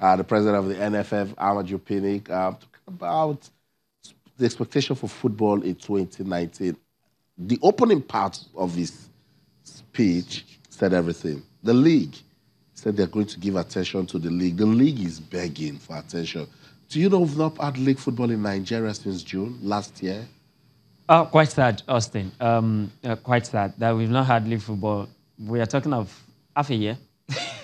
the president of the NFF, Ahmad Pinnick, talking about the expectation for football in 2019. The opening part of his speech said everything. The league said they're going to give attention to the league. The league is begging for attention. Do you know we've not had league football in Nigeria since June last year? Quite sad, Austin. Quite sad that we've not had league football. We are talking of half a year.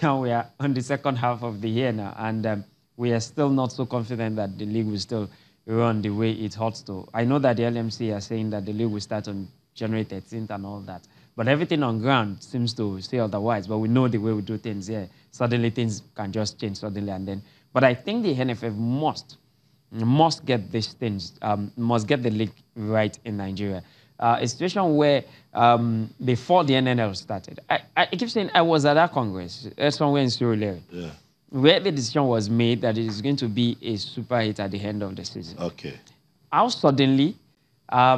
And we are on the second half of the year now. And we are still not so confident that the league will still run the way it ought to. I know that the LMC are saying that the league will start on January 13th and all that. But everything on ground seems to say otherwise. But we know the way we do things here. Suddenly things can just change suddenly and then. But I think the NFF must get these things, must get the league right in Nigeria. A situation where before the NNL started, I keep saying I was at that Congress, somewhere in Surulere, where the decision was made that it is going to be a super hit at the end of the season. Okay. How suddenly,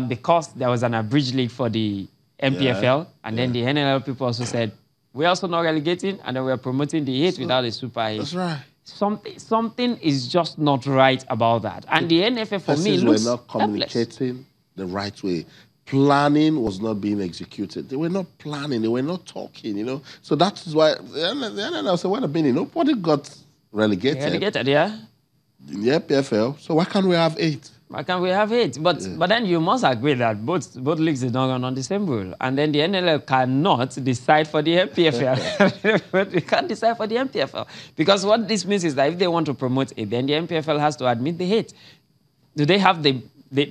because there was an abridged league for the NPFL, and then the NNL people also said, we're also not relegating, and then we're promoting the hit without a super hit. That's right. Something is just not right about that. And the NFF, for me, looks were not communicating the right way. Planning was not being executed. They were not planning. They were not talking, you know. So that's why the NNL said, wait a minute, nobody got relegated. Relegated, yeah. In the NPFL. So why can't we have 8? Why can't we have 8? But then you must agree that both leagues did not run on the same rule. And then the NLL cannot decide for the NPFL. We can't decide for the NPFL. Because what this means is that if they want to promote it, then the NPFL has to admit the hate. Do they have the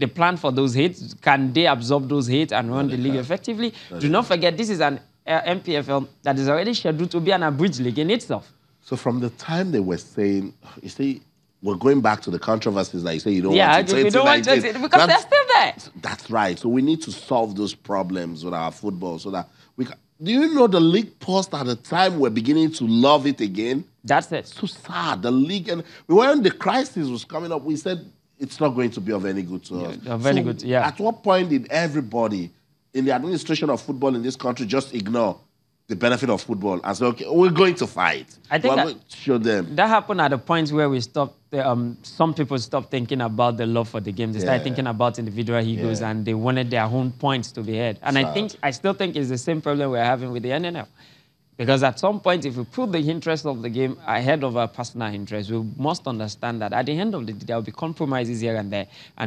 plan for those hates? Can they absorb those hates and run the league effectively? Do not forget, this is an NPFL that is already scheduled to be an abridged league in itself. So from the time they were saying, you see, we're going back to the controversies that you say you don't want to. Yeah, we don't want to, because they're still there. That's right. So we need to solve those problems with our football so that we can. Do you know the league paused at the time we're beginning to love it again? That's it. So sad. The league, and when the crisis was coming up, we said it's not going to be of any good to us. At what point did everybody in the administration of football in this country just ignore the benefit of football and say, okay, we're going to fight? I think going to show them. That happened at the point where we stopped. Some people stopped thinking about the love for the game. They started thinking about individual egos, and they wanted their own points to be heard. And I still think it's the same problem we're having with the NNL. Because at some point, if we put the interest of the game ahead of our personal interest, we must understand that at the end of the day, there will be compromises here and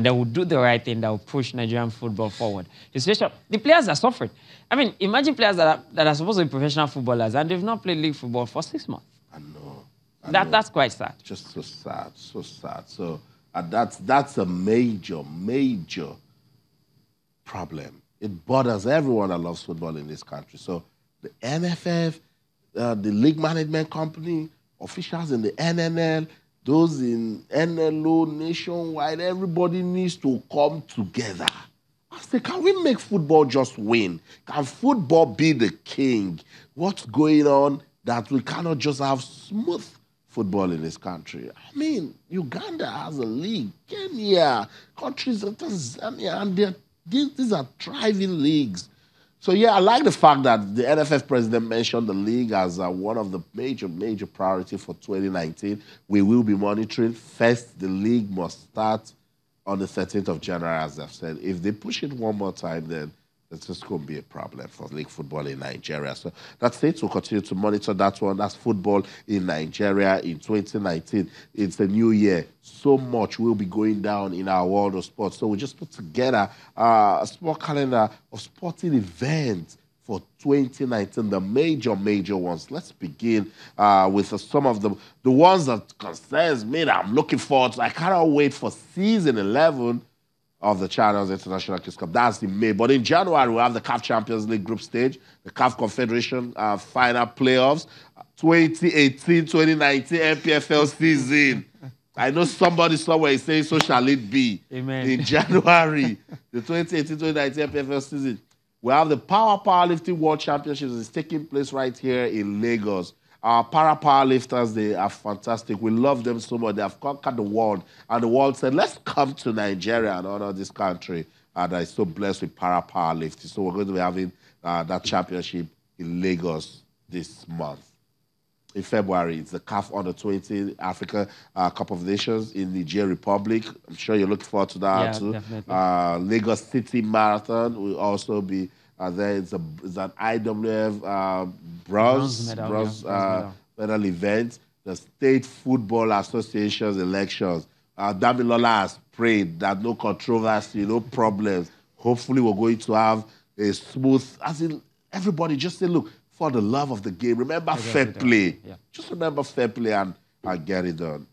they will do the right thing that will push Nigerian football forward. Especially, the players are suffering. I mean, imagine players that are supposed to be professional footballers and they've not played league football for 6 months. I know. That's quite sad. Just so sad, so sad. So that's a major, major problem. It bothers everyone that loves football in this country. So the NFF, the league management company, officials in the NNL, those in NLO, nationwide, everybody needs to come together. I say, can we make football just win? Can football be the king? What's going on that we cannot just have smooth football in this country? I mean, Uganda has a league, Kenya, countries of Tanzania, and these are thriving leagues. So, yeah, I like the fact that the NFF president mentioned the league as one of the major priorities for 2019. We will be monitoring. First, the league must start on the 13th of January, as I've said. If they push it one more time, then it's just going to be a problem for league football in Nigeria. So that's it. We'll continue to monitor that one. That's football in Nigeria in 2019. It's a new year. So much will be going down in our world of sports. So we just put together a sport calendar of sporting events for 2019, the major ones. Let's begin with some of the ones that concerns me that I'm looking forward to. I cannot wait for season 11 of the Channels International Kids Cup. That's in May. But in January, we'll have the CAF Champions League group stage, the CAF Confederation final playoffs, 2018-2019 NPFL season. I know somebody somewhere is saying, so shall it be. Amen. In January, the 2018-2019 NPFL season. We have the Powerlifting World Championships. It's taking place right here in Lagos. Our powerlifters, they are fantastic. We love them so much. They have conquered the world. And the world said, let's come to Nigeria and honor this country that is so blessed with powerlifting. So we're going to be having that championship in Lagos this month. in February. It's the CAF Under-20 Africa Cup of Nations in Niger Republic. I'm sure you're looking forward to that Yeah, too. definitely. Lagos City Marathon will also be there. It's an IWF Bronze medal, yeah, bronze medal. medal event. The State Football Association's elections. Damilola has prayed that no controversy, no problems. Hopefully, we're going to have a smooth, as in everybody just say, look, for the love of the game, remember fair play. Yeah. Just remember fair play and get it done.